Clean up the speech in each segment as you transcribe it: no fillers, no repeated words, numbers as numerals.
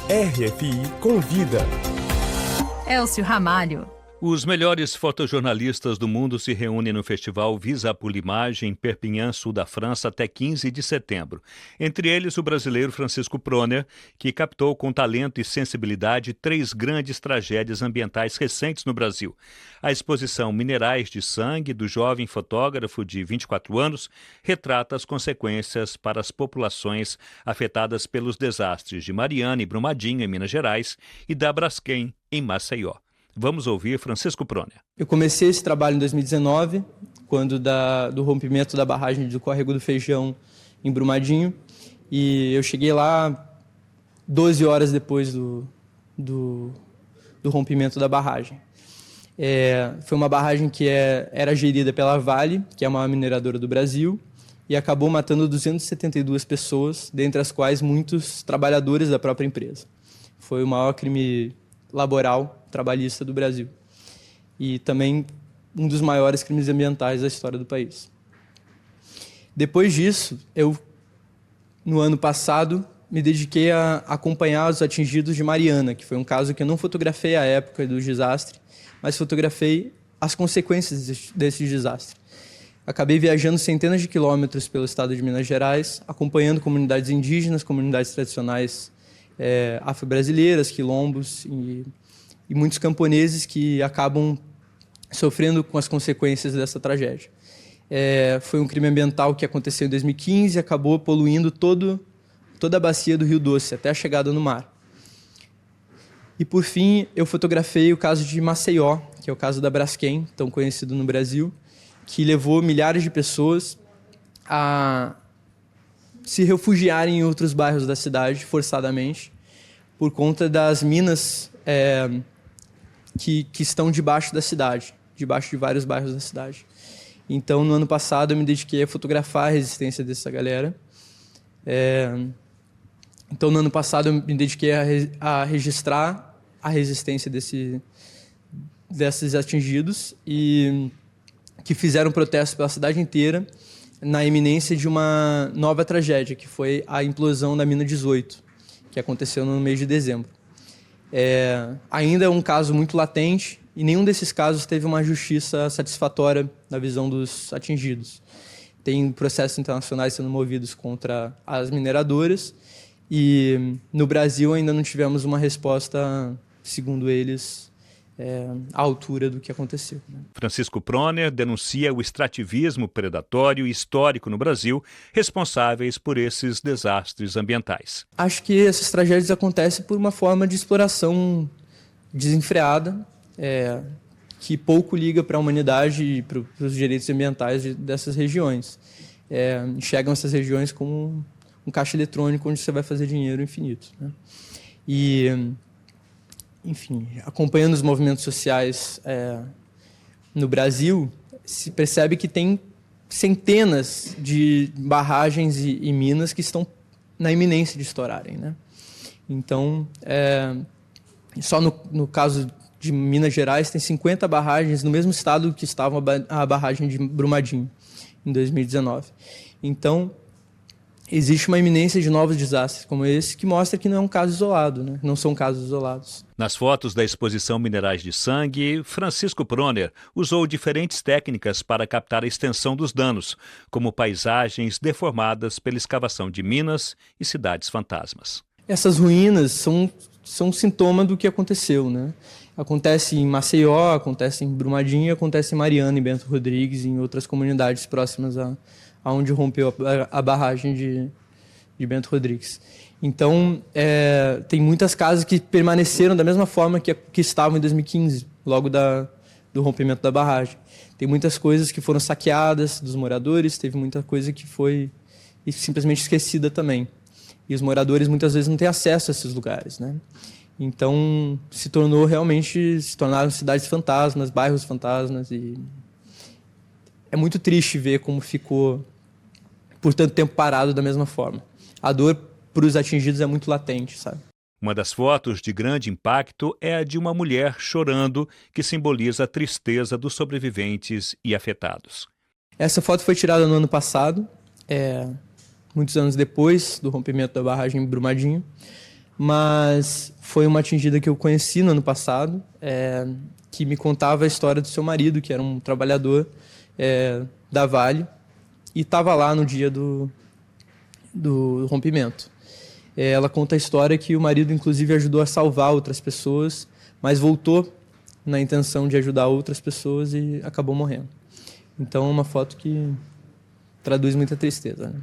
RFI Convida. Elcio Ramalho. Os melhores fotojornalistas do mundo se reúnem no festival Visa pour l'Image em Perpignan, sul da França, até 15 de setembro. Entre eles, o brasileiro Francisco Proner, que captou com talento e sensibilidade 3 grandes tragédias ambientais recentes no Brasil. A exposição Minerais de Sangue, do jovem fotógrafo de 24 anos, retrata as consequências para as populações afetadas pelos desastres de Mariana e Brumadinho, em Minas Gerais, e da Braskem, em Maceió. Vamos ouvir Francisco Proner. Eu comecei esse trabalho em 2019, quando do rompimento da barragem do Córrego do Feijão em Brumadinho, e eu cheguei lá 12 horas depois do rompimento da barragem. Foi uma barragem que era gerida pela Vale, que é a maior mineradora do Brasil, e acabou matando 272 pessoas, dentre as quais muitos trabalhadores da própria empresa. Foi o maior crime laboral trabalhista do Brasil e também um dos maiores crimes ambientais da história do país. Depois disso, no ano passado, me dediquei a acompanhar os atingidos de Mariana, que foi um caso que eu não fotografei à época do desastre, mas fotografei as consequências desse desastre. Acabei viajando centenas de quilômetros pelo estado de Minas Gerais, acompanhando comunidades indígenas, comunidades tradicionais afro-brasileiras, quilombos e muitos camponeses que acabam sofrendo com as consequências dessa tragédia. Foi um crime ambiental que aconteceu em 2015 e acabou poluindo toda a bacia do Rio Doce, até a chegada no mar. E, por fim, eu fotografei o caso de Maceió, que é o caso da Braskem, tão conhecido no Brasil, que levou milhares de pessoas a se refugiarem em outros bairros da cidade, forçadamente, por conta das minas que estão debaixo da cidade, debaixo de vários bairros da cidade. Então, no ano passado, eu me dediquei a fotografar a resistência dessa galera. Então, no ano passado, eu me dediquei a registrar a resistência desses atingidos e que fizeram protesto pela cidade inteira na iminência de uma nova tragédia, que foi a implosão da mina 18, que aconteceu no mês de dezembro. Ainda é um caso muito latente e nenhum desses casos teve uma justiça satisfatória na visão dos atingidos. Tem processos internacionais sendo movidos contra as mineradoras e no Brasil ainda não tivemos uma resposta, segundo eles, à altura do que aconteceu. Francisco Proner denuncia o extrativismo predatório e histórico no Brasil, responsáveis por esses desastres ambientais. Acho que essas tragédias acontecem por uma forma de exploração desenfreada, que pouco liga para a humanidade e para os direitos ambientais dessas regiões. Enxergam essas regiões como um caixa eletrônico onde você vai fazer dinheiro infinito, né? Enfim, acompanhando os movimentos sociais no Brasil, se percebe que tem centenas de barragens e minas que estão na iminência de estourarem, né? Então, só no caso de Minas Gerais, tem 50 barragens no mesmo estado que estava a barragem de Brumadinho, em 2019. Então, existe uma iminência de novos desastres como esse, que mostra que não é um caso isolado, né? Não são casos isolados. Nas fotos da exposição Minerais de Sangue, Francisco Proner usou diferentes técnicas para captar a extensão dos danos, como paisagens deformadas pela escavação de minas e cidades fantasmas. Essas ruínas são sintoma do que aconteceu, né? Acontece em Maceió, acontece em Brumadinho, acontece em Mariana, em Bento Rodrigues e em outras comunidades próximas aonde rompeu a barragem de Bento Rodrigues. Então, tem muitas casas que permaneceram da mesma forma que estavam em 2015, logo do rompimento da barragem. Tem muitas coisas que foram saqueadas dos moradores, teve muita coisa que foi simplesmente esquecida também. E os moradores muitas vezes não têm acesso a esses lugares, né? Então, se tornaram cidades fantasmas, bairros fantasmas, e é muito triste ver como ficou por tanto tempo parado da mesma forma. A dor para os atingidos é muito latente, sabe? Uma das fotos de grande impacto é a de uma mulher chorando, que simboliza a tristeza dos sobreviventes e afetados. Essa foto foi tirada no ano passado, muitos anos depois do rompimento da barragem em Brumadinho. mas foi uma atingida que eu conheci no ano passado, que me contava a história do seu marido, que era um trabalhador da Vale, e estava lá no dia do rompimento. Ela conta a história que o marido, inclusive, ajudou a salvar outras pessoas, mas voltou na intenção de ajudar outras pessoas e acabou morrendo. Então, é uma foto que traduz muita tristeza, né?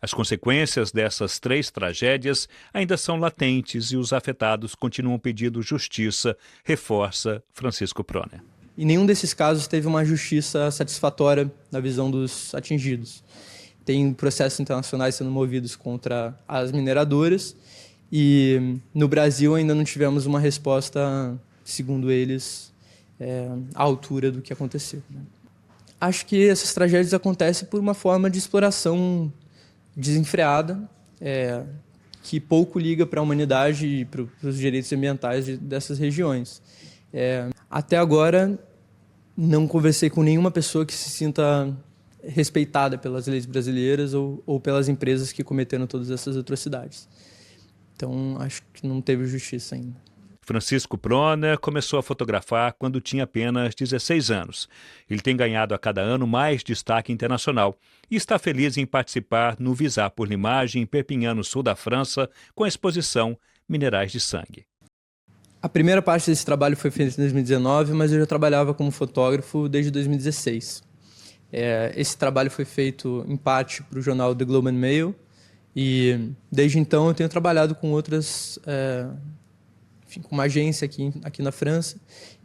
As consequências dessas 3 tragédias ainda são latentes e os afetados continuam pedindo justiça, reforça Francisco Proner. Em nenhum desses casos teve uma justiça satisfatória na visão dos atingidos. Tem processos internacionais sendo movidos contra as mineradoras e no Brasil ainda não tivemos uma resposta, segundo eles, à altura do que aconteceu, né? Acho que essas tragédias acontecem por uma forma de exploração desenfreada, que pouco liga para a humanidade e para os direitos ambientais dessas regiões. Até agora, não conversei com nenhuma pessoa que se sinta respeitada pelas leis brasileiras ou pelas empresas que cometeram todas essas atrocidades. Então, acho que não teve justiça ainda. Francisco Proner começou a fotografar quando tinha apenas 16 anos. Ele tem ganhado a cada ano mais destaque internacional e está feliz em participar no Visar por Limagem em Perpignan, no sul da França, com a exposição Minerais de Sangue. A primeira parte desse trabalho foi feita em 2019, mas eu já trabalhava como fotógrafo desde 2016. Esse trabalho foi feito em parte para o jornal The Globe and Mail e desde então eu tenho trabalhado com outras... com uma agência aqui na França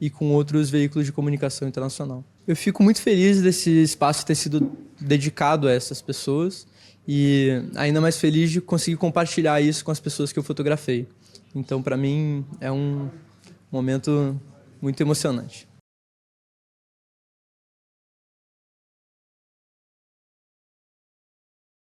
e com outros veículos de comunicação internacional. Eu fico muito feliz desse espaço ter sido dedicado a essas pessoas e ainda mais feliz de conseguir compartilhar isso com as pessoas que eu fotografei. Então, para mim, é um momento muito emocionante.